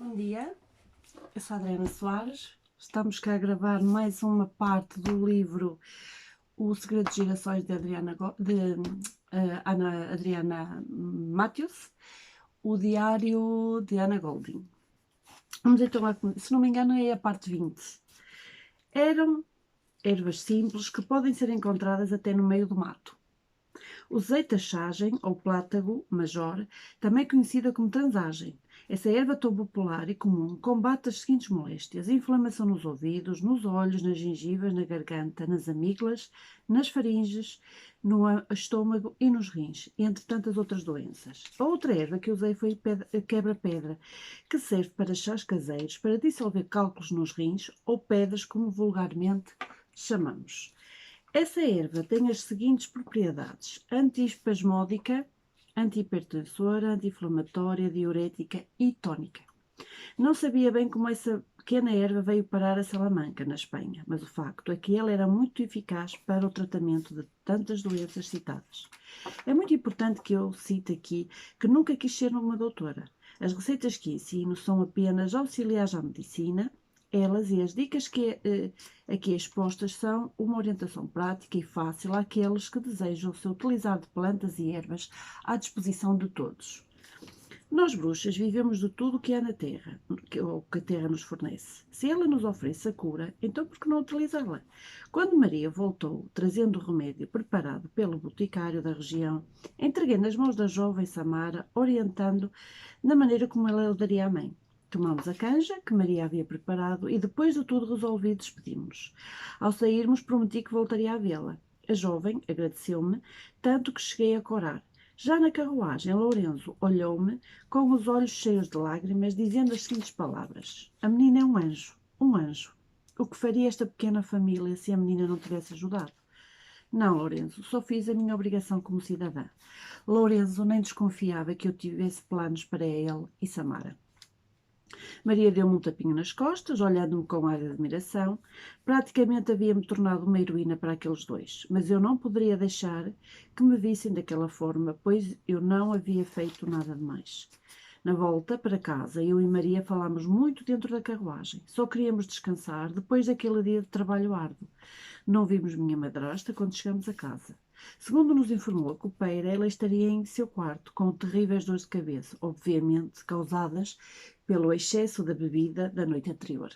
Bom dia, eu sou a Adriana Soares. Estamos cá a gravar mais uma parte do livro O Segredo dos Girassóis de Ana Adriana Matthews, o Diário de Ana Goldin. Vamos então lá, se não me engano é a parte 20. Eram ervas simples que podem ser encontradas até no meio do mato. Usei taxagem ou plátago major, também conhecida como transagem. Essa erva tão popular e comum combate as seguintes moléstias: inflamação nos ouvidos, nos olhos, nas gengivas, na garganta, nas amígdalas, nas faringes, no estômago e nos rins, entre tantas outras doenças. A outra erva que usei foi quebra-pedra, que serve para chás caseiros, para dissolver cálculos nos rins ou pedras, como vulgarmente chamamos. Essa erva tem as seguintes propriedades: antiespasmódica, antihipertensora, anti-inflamatória, diurética e tónica. Não sabia bem como essa pequena erva veio parar a Salamanca, na Espanha, mas o facto é que ela era muito eficaz para o tratamento de tantas doenças citadas. É muito importante que eu cite aqui que nunca quis ser uma doutora. As receitas que ensino são apenas auxiliares à medicina. Elas e as dicas que aqui expostas são uma orientação prática e fácil àqueles que desejam se utilizar de plantas e ervas à disposição de todos. Nós, bruxas, vivemos de tudo o que há na terra, ou que a terra nos fornece. Se ela nos oferece a cura, então por que não utilizá-la? Quando Maria voltou, trazendo o remédio preparado pelo boticário da região, entreguei nas mãos da jovem Samara, orientando na maneira como ela o daria à mãe. Tomamos a canja que Maria havia preparado e, depois de tudo resolvido, despedimos-nos. Ao sairmos, prometi que voltaria a vê-la. A jovem agradeceu-me, tanto que cheguei a corar. Já na carruagem, Lourenço olhou-me com os olhos cheios de lágrimas, dizendo as seguintes palavras: a menina é um anjo, um anjo. O que faria esta pequena família se a menina não tivesse ajudado? Não, Lourenço, só fiz a minha obrigação como cidadã. Lourenço nem desconfiava que eu tivesse planos para ele e Samara. Maria deu-me um tapinho nas costas, olhando-me com ar de admiração. Praticamente havia-me tornado uma heroína para aqueles dois, mas eu não poderia deixar que me vissem daquela forma, pois eu não havia feito nada de mais. Na volta para casa, eu e Maria falámos muito dentro da carruagem. Só queríamos descansar depois daquele dia de trabalho árduo. Não vimos minha madrasta quando chegamos a casa. Segundo nos informou a copeira, ela estaria em seu quarto, com terríveis dores de cabeça, obviamente causadas pelo excesso da bebida da noite anterior.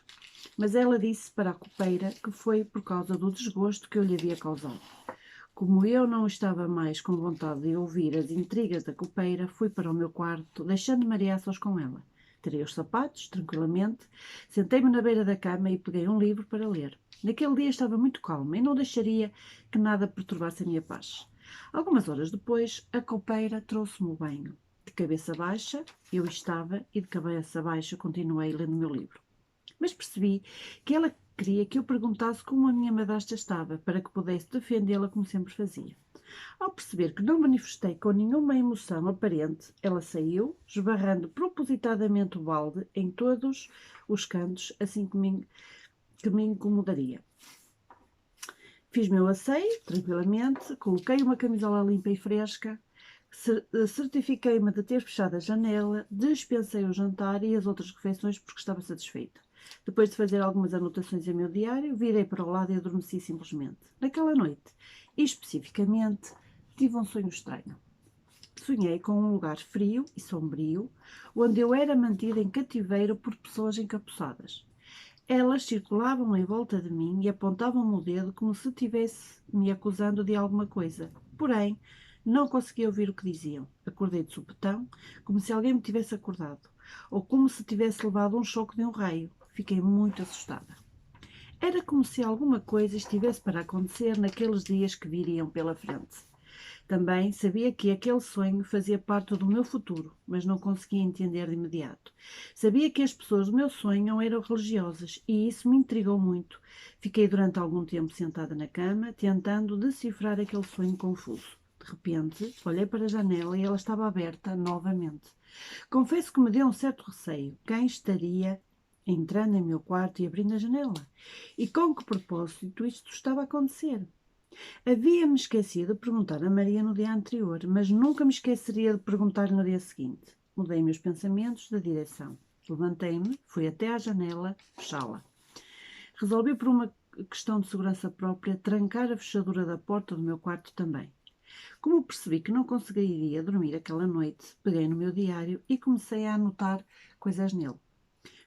Mas ela disse para a copeira que foi por causa do desgosto que eu lhe havia causado. Como eu não estava mais com vontade de ouvir as intrigas da copeira, fui para o meu quarto, deixando Maria a sós com ela. Tirei os sapatos, tranquilamente, sentei-me na beira da cama e peguei um livro para ler. Naquele dia estava muito calma e não deixaria que nada perturbasse a minha paz. Algumas horas depois, a copeira trouxe-me o banho. De cabeça baixa, eu estava, e de cabeça baixa continuei lendo o meu livro. Mas percebi que ela queria que eu perguntasse como a minha madrasta estava, para que pudesse defendê-la como sempre fazia. Ao perceber que não manifestei com nenhuma emoção aparente, ela saiu, esbarrando propositadamente o balde em todos os cantos, assim que me incomodaria. Fiz meu asseio, tranquilamente, coloquei uma camisola limpa e fresca, certifiquei-me de ter fechado a janela, dispensei o jantar e as outras refeições porque estava satisfeita. Depois de fazer algumas anotações em meu diário, virei para o lado e adormeci simplesmente. Naquela noite, e especificamente, tive um sonho estranho. Sonhei com um lugar frio e sombrio, onde eu era mantida em cativeiro por pessoas encapuçadas. Elas circulavam em volta de mim e apontavam-me o dedo como se estivesse me acusando de alguma coisa. Porém, não conseguia ouvir o que diziam. Acordei de supetão, como se alguém me tivesse acordado, ou como se tivesse levado um choque de um raio. Fiquei muito assustada. Era como se alguma coisa estivesse para acontecer naqueles dias que viriam pela frente. Também sabia que aquele sonho fazia parte do meu futuro, mas não conseguia entender de imediato. Sabia que as pessoas do meu sonho eram religiosas e isso me intrigou muito. Fiquei durante algum tempo sentada na cama, tentando decifrar aquele sonho confuso. De repente, olhei para a janela e ela estava aberta novamente. Confesso que me deu um certo receio. Quem estaria entrando em meu quarto e abrindo a janela? E com que propósito isto estava a acontecer? Havia-me esquecido de perguntar a Maria no dia anterior, mas nunca me esqueceria de perguntar no dia seguinte. Mudei meus pensamentos de direção. Levantei-me, fui até à janela, fechá-la. Resolvi, por uma questão de segurança própria, trancar a fechadura da porta do meu quarto também. Como percebi que não conseguiria dormir aquela noite, peguei no meu diário e comecei a anotar coisas nele.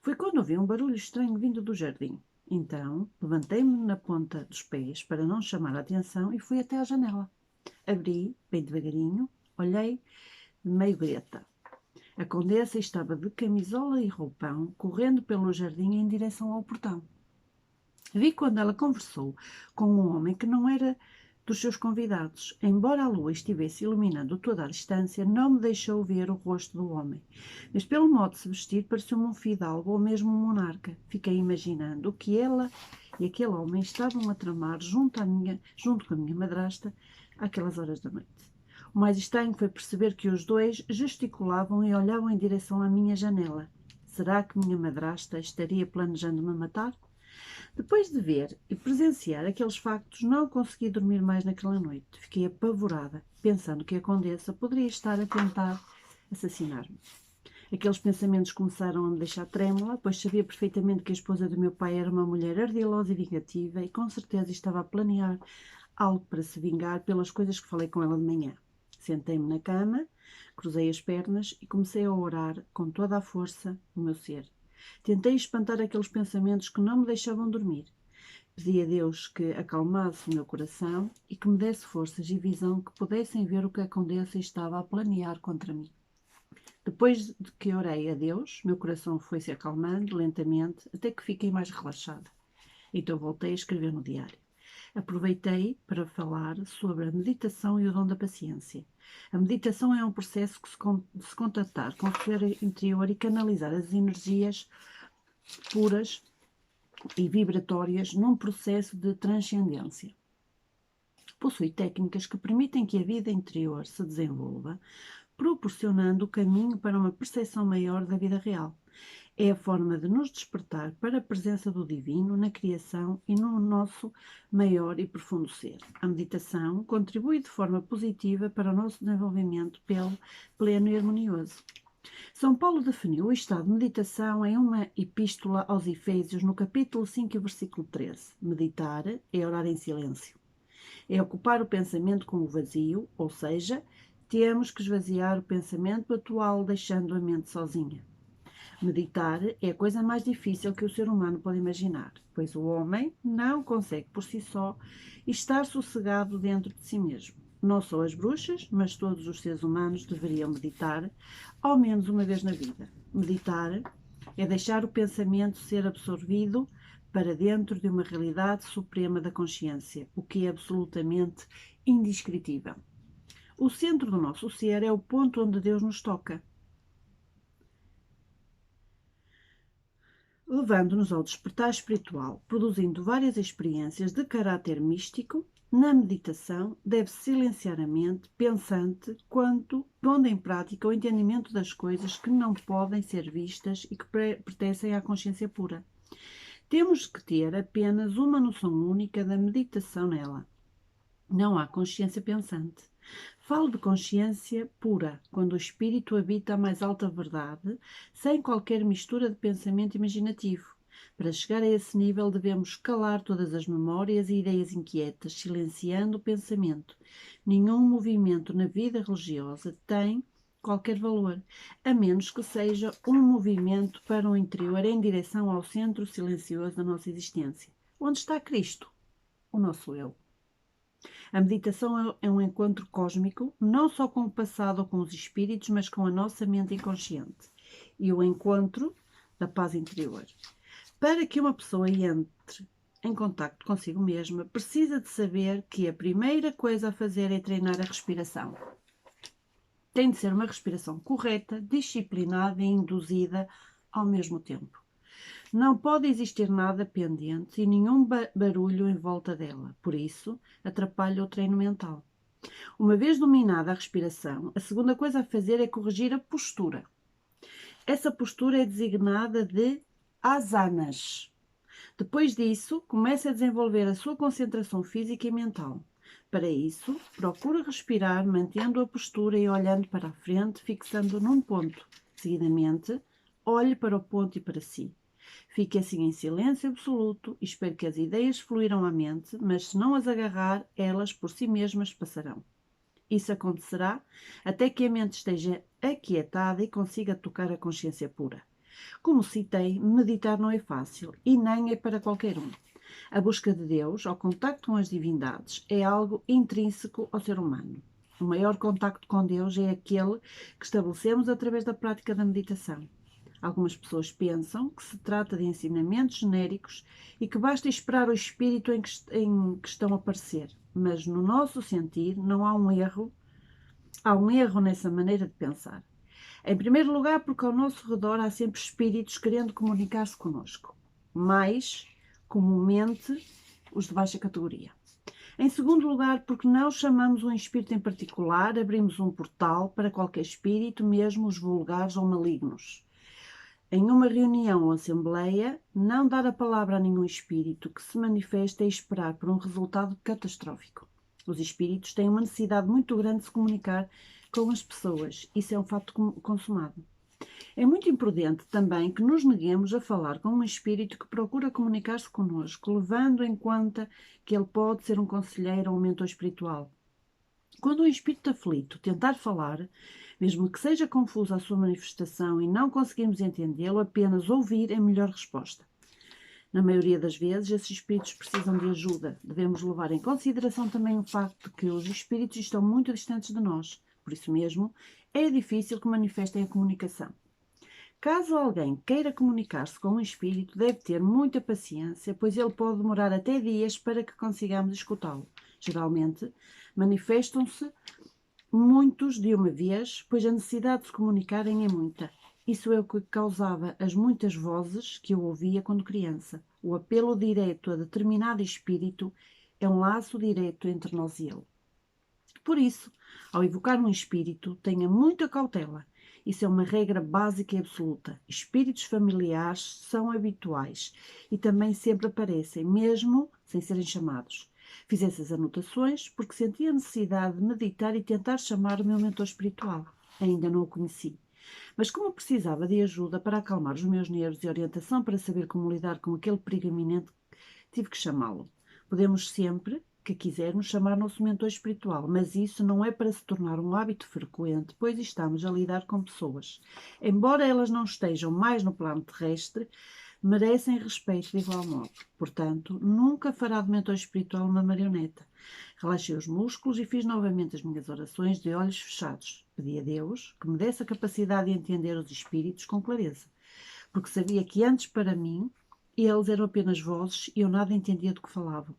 Foi quando ouvi um barulho estranho vindo do jardim. Então, levantei-me na ponta dos pés para não chamar a atenção e fui até à janela. Abri, bem devagarinho, olhei, meio greta. A condessa estava de camisola e roupão, correndo pelo jardim em direção ao portão. Vi quando ela conversou com um homem que não era dos seus convidados. Embora a lua estivesse iluminando toda a distância, não me deixou ver o rosto do homem. Mas pelo modo de se vestir, pareceu-me um fidalgo ou mesmo um monarca. Fiquei imaginando o que ela e aquele homem estavam a tramar junto com a minha madrasta àquelas horas da noite. O mais estranho foi perceber que os dois gesticulavam e olhavam em direção à minha janela. Será que minha madrasta estaria planejando me matar? Depois de ver e presenciar aqueles factos, não consegui dormir mais naquela noite. Fiquei apavorada, pensando que a condessa poderia estar a tentar assassinar-me. Aqueles pensamentos começaram a me deixar trêmula, pois sabia perfeitamente que a esposa do meu pai era uma mulher ardilosa e vingativa e com certeza estava a planear algo para se vingar pelas coisas que falei com ela de manhã. Sentei-me na cama, cruzei as pernas e comecei a orar com toda a força do meu ser. Tentei espantar aqueles pensamentos que não me deixavam dormir. Pedi a Deus que acalmasse o meu coração e que me desse forças e visão que pudessem ver o que a condessa estava a planear contra mim. Depois de que orei a Deus, meu coração foi se acalmando lentamente até que fiquei mais relaxada. Então voltei a escrever no diário. Aproveitei para falar sobre a meditação e o dom da paciência. A meditação é um processo que se contactar com o ser interior e canalizar as energias puras e vibratórias num processo de transcendência. Possui técnicas que permitem que a vida interior se desenvolva, proporcionando o caminho para uma percepção maior da vida real. É a forma de nos despertar para a presença do divino na criação e no nosso maior e profundo ser. A meditação contribui de forma positiva para o nosso desenvolvimento pleno e harmonioso. São Paulo definiu o estado de meditação em uma epístola aos Efésios, no capítulo 5, versículo 13. Meditar é orar em silêncio. É ocupar o pensamento com o vazio, ou seja, temos que esvaziar o pensamento atual, deixando a mente sozinha. Meditar é a coisa mais difícil que o ser humano pode imaginar, pois o homem não consegue por si só estar sossegado dentro de si mesmo. Não só as bruxas, mas todos os seres humanos deveriam meditar ao menos uma vez na vida. Meditar é deixar o pensamento ser absorvido para dentro de uma realidade suprema da consciência, o que é absolutamente indescritível. O centro do nosso ser é o ponto onde Deus nos toca, levando-nos ao despertar espiritual, produzindo várias experiências de caráter místico. Na meditação, deve-se silenciar a mente pensante quanto pondo em prática o entendimento das coisas que não podem ser vistas e que pertencem à consciência pura. Temos que ter apenas uma noção única da meditação nela. Não há consciência pensante. Falo de consciência pura, quando o espírito habita a mais alta verdade, sem qualquer mistura de pensamento imaginativo. Para chegar a esse nível devemos calar todas as memórias e ideias inquietas, silenciando o pensamento. Nenhum movimento na vida religiosa tem qualquer valor, a menos que seja um movimento para o interior em direção ao centro silencioso da nossa existência. Onde está Cristo? O nosso eu. A meditação é um encontro cósmico, não só com o passado ou com os espíritos, mas com a nossa mente inconsciente. E o encontro da paz interior. Para que uma pessoa entre em contacto consigo mesma, precisa de saber que a primeira coisa a fazer é treinar a respiração. Tem de ser uma respiração correta, disciplinada e induzida ao mesmo tempo. Não pode existir nada pendente e nenhum barulho em volta dela, por isso atrapalha o treino mental. Uma vez dominada a respiração, a segunda coisa a fazer é corrigir a postura. Essa postura é designada de asanas. Depois disso, comece a desenvolver a sua concentração física e mental. Para isso, procure respirar mantendo a postura e olhando para a frente, fixando num ponto. Seguidamente, olhe para o ponto e para si. Fique assim em silêncio absoluto e espere que as ideias fluirão à mente, mas se não as agarrar, elas por si mesmas passarão. Isso acontecerá até que a mente esteja aquietada e consiga tocar a consciência pura. Como citei, meditar não é fácil e nem é para qualquer um. A busca de Deus, ao contacto com as divindades, é algo intrínseco ao ser humano. O maior contacto com Deus é aquele que estabelecemos através da prática da meditação. Algumas pessoas pensam que se trata de ensinamentos genéricos e que basta esperar o espírito em questão aparecer. Mas no nosso sentir não há um erro, há um erro nessa maneira de pensar. Em primeiro lugar, porque ao nosso redor há sempre espíritos querendo comunicar-se connosco, mais comumente os de baixa categoria. Em segundo lugar, porque não chamamos um espírito em particular, abrimos um portal para qualquer espírito, mesmo os vulgares ou malignos. Em uma reunião ou assembleia, não dar a palavra a nenhum espírito que se manifeste é esperar por um resultado catastrófico. Os espíritos têm uma necessidade muito grande de se comunicar com as pessoas. Isso é um fato consumado. É muito imprudente também que nos neguemos a falar com um espírito que procura comunicar-se connosco, levando em conta que ele pode ser um conselheiro ou um mentor espiritual. Quando um espírito aflito tentar falar, mesmo que seja confusa a sua manifestação e não conseguirmos entendê-lo, apenas ouvir é a melhor resposta. Na maioria das vezes, esses espíritos precisam de ajuda. Devemos levar em consideração também o facto de que os espíritos estão muito distantes de nós. Por isso mesmo, é difícil que manifestem a comunicação. Caso alguém queira comunicar-se com um espírito, deve ter muita paciência, pois ele pode demorar até dias para que consigamos escutá-lo. Geralmente, manifestam-se muitos de uma vez, pois a necessidade de se comunicarem é muita. Isso é o que causava as muitas vozes que eu ouvia quando criança. O apelo direto a determinado espírito é um laço direto entre nós e ele. Por isso, ao evocar um espírito, tenha muita cautela. Isso é uma regra básica e absoluta. Espíritos familiares são habituais e também sempre aparecem, mesmo sem serem chamados. Fiz essas anotações porque senti a necessidade de meditar e tentar chamar o meu mentor espiritual. Ainda não o conheci. Mas como precisava de ajuda para acalmar os meus nervos e orientação para saber como lidar com aquele perigo iminente, tive que chamá-lo. Podemos sempre que quisermos chamar nosso mentor espiritual, mas isso não é para se tornar um hábito frequente, pois estamos a lidar com pessoas. Embora elas não estejam mais no plano terrestre, merecem respeito de igual modo. Portanto, nunca fará de mentor espiritual uma marioneta. Relaxei os músculos e fiz novamente as minhas orações de olhos fechados. Pedi a Deus que me desse a capacidade de entender os espíritos com clareza, porque sabia que antes para mim eles eram apenas vozes e eu nada entendia do que falavam.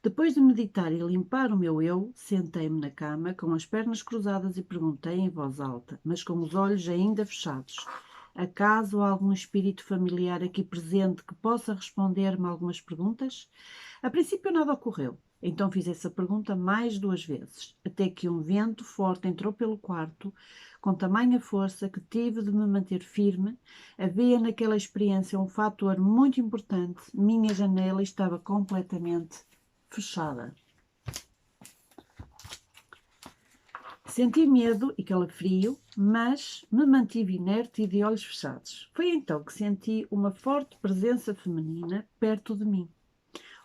Depois de meditar e limpar o meu eu, sentei-me na cama com as pernas cruzadas e perguntei em voz alta, mas com os olhos ainda fechados: acaso há algum espírito familiar aqui presente que possa responder-me algumas perguntas? A princípio nada ocorreu. Então fiz essa pergunta mais 2 vezes, até que um vento forte entrou pelo quarto, com tamanha força que tive de me manter firme. Havia naquela experiência um fator muito importante: minha janela estava completamente fechada. Senti medo e calafrio, mas me mantive inerte e de olhos fechados. Foi então que senti uma forte presença feminina perto de mim.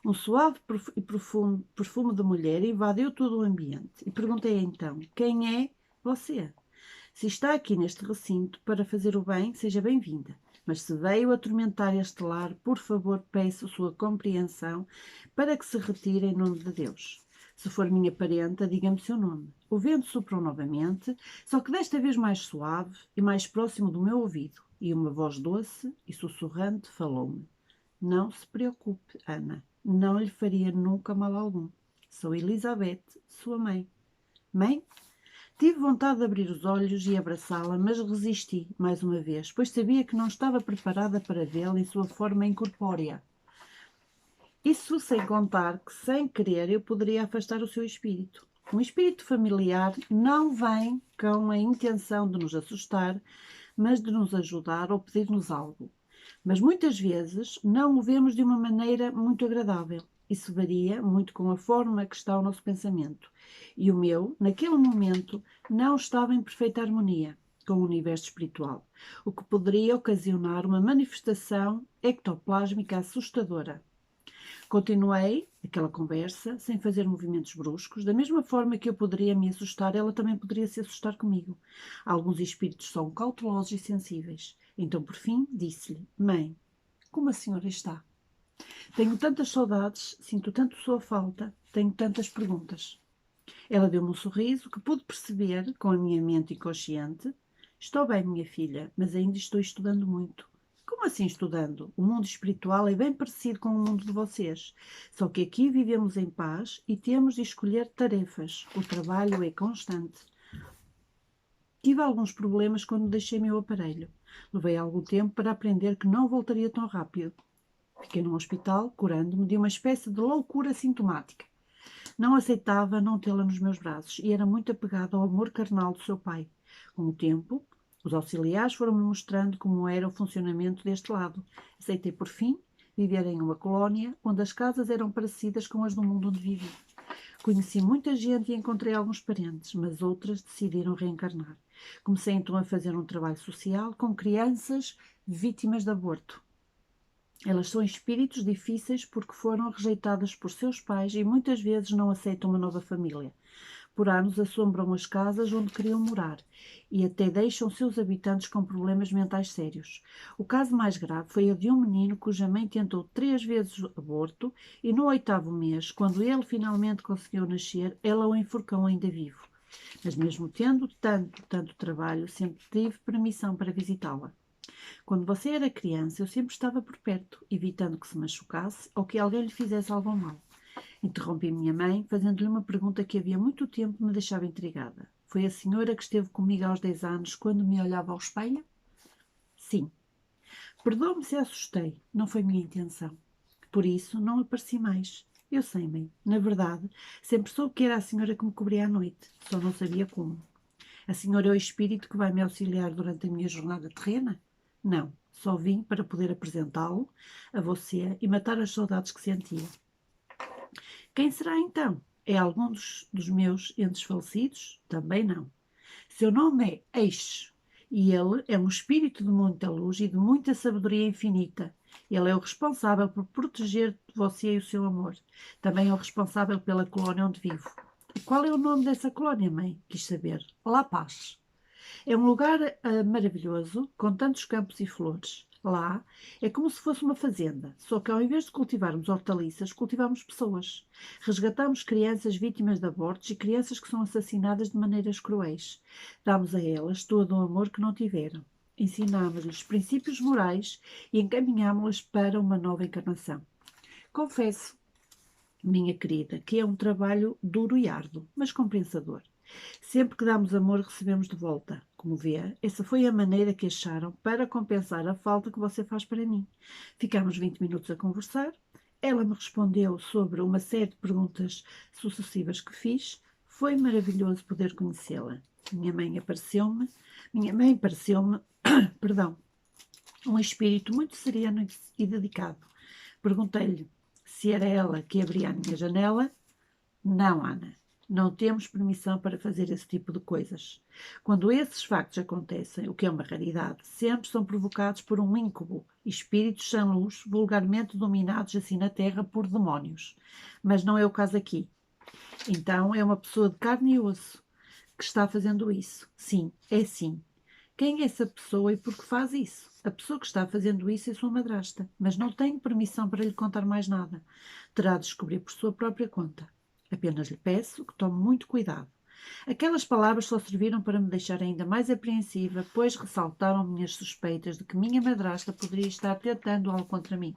Um suave e profundo perfume de mulher invadiu todo o ambiente e perguntei então: quem é você? Se está aqui neste recinto para fazer o bem, seja bem-vinda. Mas se veio atormentar este lar, por favor, peço sua compreensão para que se retire em nome de Deus. Se for minha parenta, diga-me seu nome. O vento soprou novamente, só que desta vez mais suave e mais próximo do meu ouvido, e uma voz doce e sussurrante falou-me: não se preocupe, Ana. Não lhe faria nunca mal algum. Sou Elizabeth, sua mãe. Mãe? Tive vontade de abrir os olhos e abraçá-la, mas resisti, mais uma vez, pois sabia que não estava preparada para vê-la em sua forma incorpórea. Isso sem contar que, sem querer, eu poderia afastar o seu espírito. Um espírito familiar não vem com a intenção de nos assustar, mas de nos ajudar ou pedir-nos algo. Mas muitas vezes não o vemos de uma maneira muito agradável. Isso varia muito com a forma que está o nosso pensamento. E o meu, naquele momento, não estava em perfeita harmonia. com o universo espiritual, o que poderia ocasionar uma manifestação ectoplásmica assustadora. Continuei aquela conversa sem fazer movimentos bruscos, da mesma forma que eu poderia me assustar, ela também poderia se assustar comigo. Alguns espíritos são cautelosos e sensíveis. Então, por fim, disse-lhe: Mãe, como a senhora está? Tenho tantas saudades, sinto tanto sua falta, tenho tantas perguntas. Ela deu-me um sorriso que pude perceber com a minha mente inconsciente. Estou bem, minha filha, mas ainda estou estudando muito. Como assim estudando? O mundo espiritual é bem parecido com o mundo de vocês. Só que aqui vivemos em paz e temos de escolher tarefas. O trabalho é constante. Tive alguns problemas quando deixei meu aparelho. Levei algum tempo para aprender que não voltaria tão rápido. Fiquei num hospital, curando-me de uma espécie de loucura sintomática. Não aceitava não tê-la nos meus braços e era muito apegada ao amor carnal do seu pai. Com o tempo, os auxiliares foram-me mostrando como era o funcionamento deste lado. Aceitei, por fim, viver em uma colónia onde as casas eram parecidas com as do mundo onde vivi. Conheci muita gente e encontrei alguns parentes, mas outras decidiram reencarnar. Comecei então a fazer um trabalho social com crianças vítimas de aborto. Elas são espíritos difíceis porque foram rejeitadas por seus pais e muitas vezes não aceitam uma nova família. Por anos assombram as casas onde queriam morar e até deixam seus habitantes com problemas mentais sérios. O caso mais grave foi o de um menino cuja mãe tentou 3 vezes o aborto e no 8º mês, quando ele finalmente conseguiu nascer, ela o enforcou ainda vivo. Mas mesmo tendo tanto trabalho, sempre tive permissão para visitá-la. Quando você era criança, eu sempre estava por perto, evitando que se machucasse ou que alguém lhe fizesse algum mal. Interrompi minha mãe, fazendo-lhe uma pergunta que havia muito tempo me deixava intrigada. Foi a senhora que esteve comigo aos 10 anos quando me olhava ao espelho? Sim. Perdoe-me se assustei, não foi minha intenção. Por isso, não apareci mais. Eu sei, mãe. Na verdade, sempre soube que era a senhora que me cobria à noite, só não sabia como. A senhora é o espírito que vai me auxiliar durante a minha jornada terrena? Não, só vim para poder apresentá-lo a você e matar as saudades que sentia. Quem será então? É algum dos meus entes falecidos? Também não. Seu nome é Eixo e ele é um espírito de muita luz e de muita sabedoria infinita. Ele é o responsável por proteger você e o seu amor. Também é o responsável pela colónia onde vivo. E qual é o nome dessa colónia, mãe? Quis saber. La Paz. É um lugar maravilhoso, com tantos campos e flores. Lá é como se fosse uma fazenda, só que ao invés de cultivarmos hortaliças, cultivamos pessoas. Resgatamos crianças vítimas de abortos e crianças que são assassinadas de maneiras cruéis. Damos a elas todo o amor que não tiveram. Ensinámos-lhes princípios morais e encaminhámos-las para uma nova encarnação. Confesso, minha querida, que é um trabalho duro e árduo, mas compensador. Sempre que damos amor, recebemos de volta. Como vê, essa foi a maneira que acharam para compensar a falta que você faz para mim. Ficámos 20 minutos a conversar. Ela me respondeu sobre uma série de perguntas sucessivas que fiz. Foi maravilhoso poder conhecê-la. Minha mãe pareceu-me, perdão, um espírito muito sereno e dedicado. Perguntei-lhe se era ela que abria a minha janela. Não, Ana. Não temos permissão para fazer esse tipo de coisas. Quando esses factos acontecem, o que é uma raridade, sempre são provocados por um íncubo, espíritos sem luz, vulgarmente dominados assim na Terra por demónios. Mas não é o caso aqui. Então é uma pessoa de carne e osso que está fazendo isso. Sim, é sim. Quem é essa pessoa e por que faz isso? A pessoa que está fazendo isso é sua madrasta, mas não tenho permissão para lhe contar mais nada. Terá de descobrir por sua própria conta. Apenas lhe peço que tome muito cuidado. Aquelas palavras só serviram para me deixar ainda mais apreensiva, pois ressaltaram minhas suspeitas de que minha madrasta poderia estar tentando algo contra mim.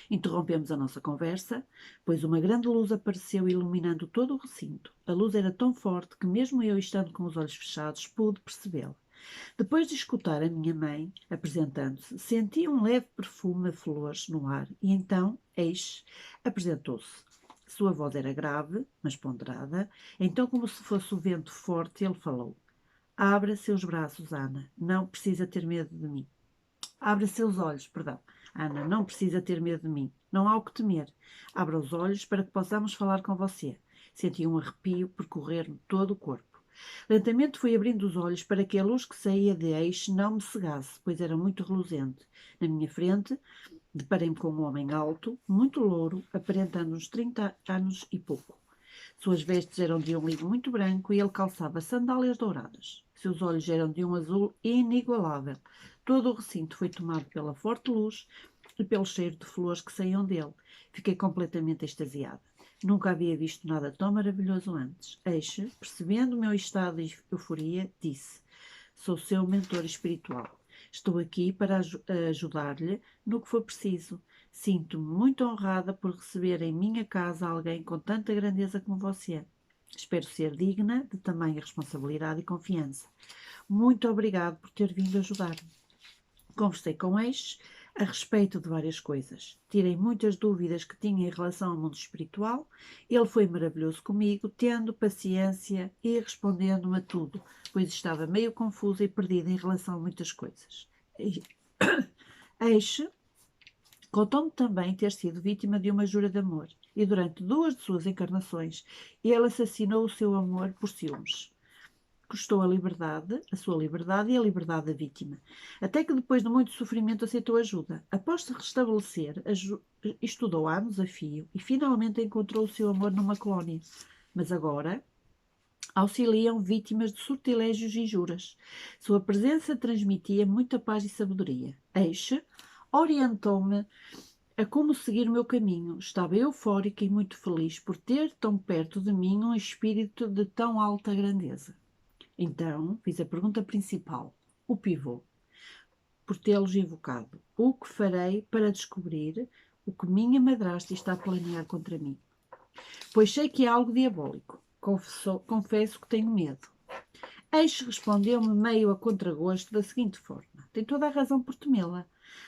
Interrompemos a nossa conversa, pois uma grande luz apareceu iluminando todo o recinto. A luz era tão forte que, mesmo eu estando com os olhos fechados, pude percebê-la. Depois de escutar a minha mãe apresentando-se, senti um leve perfume a flores no ar e então, eis, apresentou-se. Sua voz era grave, mas ponderada. Então, como se fosse o vento forte, ele falou. Abra seus braços, Ana. Não precisa ter medo de mim. Abra seus olhos, perdão. Ana, não precisa ter medo de mim. Não há o que temer. Abra os olhos para que possamos falar com você. Senti um arrepio percorrer-me todo o corpo. Lentamente fui abrindo os olhos para que a luz que saía de eixo não me cegasse, pois era muito reluzente. Na minha frente, deparei-me com um homem alto, muito louro, aparentando uns 30 anos e pouco. Suas vestes eram de um linho muito branco e ele calçava sandálias douradas. Seus olhos eram de um azul inigualável. Todo o recinto foi tomado pela forte luz e pelo cheiro de flores que saíam dele. Fiquei completamente extasiada. Nunca havia visto nada tão maravilhoso antes. Eixe, percebendo o meu estado de euforia, disse: Sou seu mentor espiritual. Estou aqui para ajudar-lhe no que for preciso. Sinto-me muito honrada por receber em minha casa alguém com tanta grandeza como você. Espero ser digna de tamanha responsabilidade e confiança. Muito obrigado por ter vindo ajudar-me. Conversei com Eixe a respeito de várias coisas. Tirei muitas dúvidas que tinha em relação ao mundo espiritual. Ele foi maravilhoso comigo, tendo paciência e respondendo-me a tudo, pois estava meio confusa e perdida em relação a muitas coisas. Eixe contou-me também ter sido vítima de uma jura de amor e durante 2 de suas encarnações ele assassinou o seu amor por ciúmes. Custou a sua liberdade e a liberdade da vítima, até que depois de muito sofrimento aceitou ajuda. Após se restabelecer, estudou anos a fio e finalmente encontrou o seu amor numa colónia. Mas agora auxiliam vítimas de sortilégios e juras. Sua presença transmitia muita paz e sabedoria. Eixe orientou-me a como seguir o meu caminho. Estava eufórica e muito feliz por ter tão perto de mim um espírito de tão alta grandeza. Então, fiz a pergunta principal, o pivô, por tê-los invocado. O que farei para descobrir o que minha madrasta está a planear contra mim? Pois sei que é algo diabólico. Confesso que tenho medo. Eixe respondeu-me meio a contragosto da seguinte forma. Tem toda a razão por temê-la,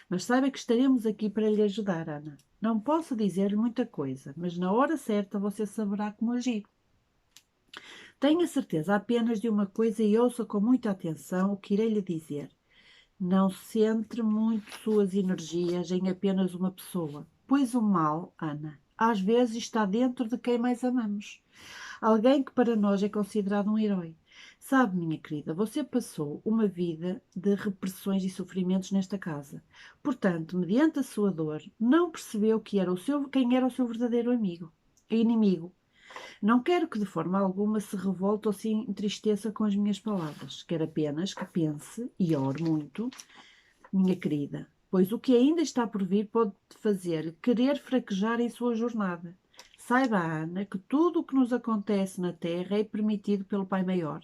mas saiba que estaremos aqui para lhe ajudar, Ana. Não posso dizer-lhe muita coisa, mas na hora certa você saberá como agir. Tenha certeza apenas de uma coisa e ouça com muita atenção o que irei lhe dizer. Não centre muito suas energias em apenas uma pessoa, pois o mal, Ana, às vezes está dentro de quem mais amamos. Alguém que para nós é considerado um herói. Sabe, minha querida, você passou uma vida de repressões e sofrimentos nesta casa. Portanto, mediante a sua dor, não percebeu quem era o seu verdadeiro inimigo. Não quero que de forma alguma se revolte ou se entristeça com as minhas palavras. Quero apenas que pense e ore muito, minha querida, pois o que ainda está por vir pode fazer-lhe querer fraquejar em sua jornada. Saiba, Ana, que tudo o que nos acontece na Terra é permitido pelo Pai Maior.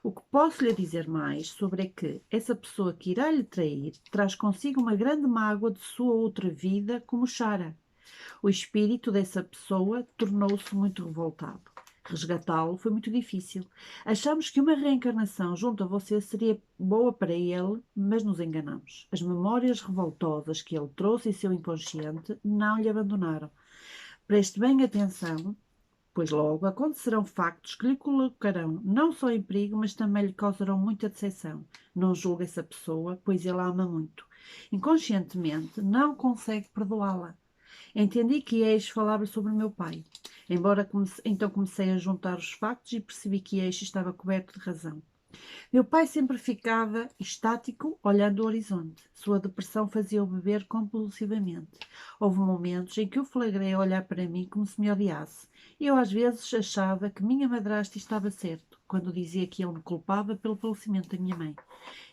O que posso lhe dizer mais sobre é que essa pessoa que irá lhe trair traz consigo uma grande mágoa de sua outra vida como Chara. O espírito dessa pessoa tornou-se muito revoltado. Resgatá-lo foi muito difícil. Achamos que uma reencarnação junto a você seria boa para ele, mas nos enganamos. As memórias revoltosas que ele trouxe em seu inconsciente não lhe abandonaram. Preste bem atenção, pois logo acontecerão factos que lhe colocarão não só em perigo, mas também lhe causarão muita decepção. Não julgue essa pessoa, pois ele a ama muito. Inconscientemente, não consegue perdoá-la. Entendi que Eixe falava sobre o meu pai. Então comecei a juntar os factos e percebi que Eixe estava coberto de razão. Meu pai sempre ficava estático, olhando o horizonte. Sua depressão fazia-o beber compulsivamente. Houve momentos em que o flagrei a olhar para mim como se me odiasse. Eu às vezes achava que minha madrasta estava certo, quando dizia que ele me culpava pelo falecimento da minha mãe.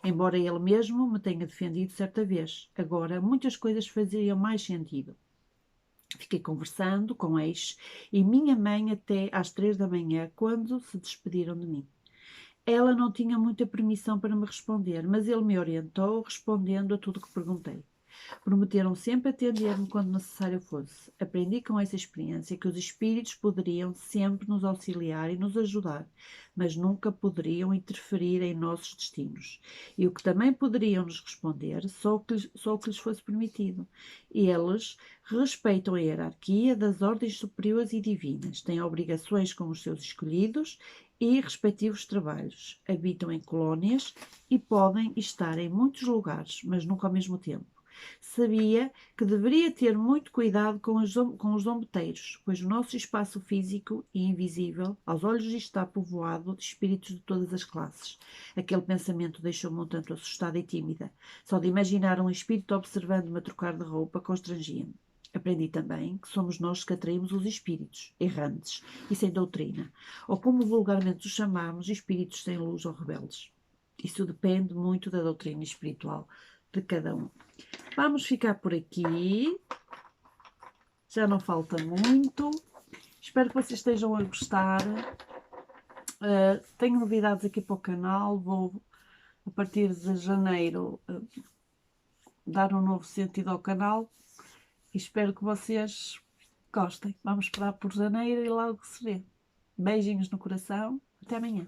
Embora ele mesmo me tenha defendido certa vez. Agora, muitas coisas faziam mais sentido. Fiquei conversando com Eixe e minha mãe até às 3 da manhã, quando se despediram de mim. Ela não tinha muita permissão para me responder, mas ele me orientou, respondendo a tudo o que perguntei. Prometeram sempre atender-me quando necessário fosse. Aprendi com essa experiência que os espíritos poderiam sempre nos auxiliar e nos ajudar, mas nunca poderiam interferir em nossos destinos. E o que também poderiam nos responder, só o que lhes fosse permitido. Eles respeitam a hierarquia das ordens superiores e divinas, têm obrigações com os seus escolhidos e respectivos trabalhos. Habitam em colónias e podem estar em muitos lugares, mas nunca ao mesmo tempo. Sabia que deveria ter muito cuidado com os zombeteiros, pois o nosso espaço físico e invisível, aos olhos disto, está povoado de espíritos de todas as classes. Aquele pensamento deixou-me um tanto assustada e tímida. Só de imaginar um espírito observando-me a trocar de roupa constrangia-me. Aprendi também que somos nós que atraímos os espíritos, errantes e sem doutrina, ou como vulgarmente os chamamos, espíritos sem luz ou rebeldes. Isso depende muito da doutrina espiritual de cada um. Vamos ficar por aqui. Já não falta muito. Espero que vocês estejam a gostar. Tenho novidades aqui para o canal. Vou, a partir de janeiro, dar um novo sentido ao canal. E espero que vocês gostem. Vamos esperar por janeiro e logo se vê. Beijinhos no coração. Até amanhã.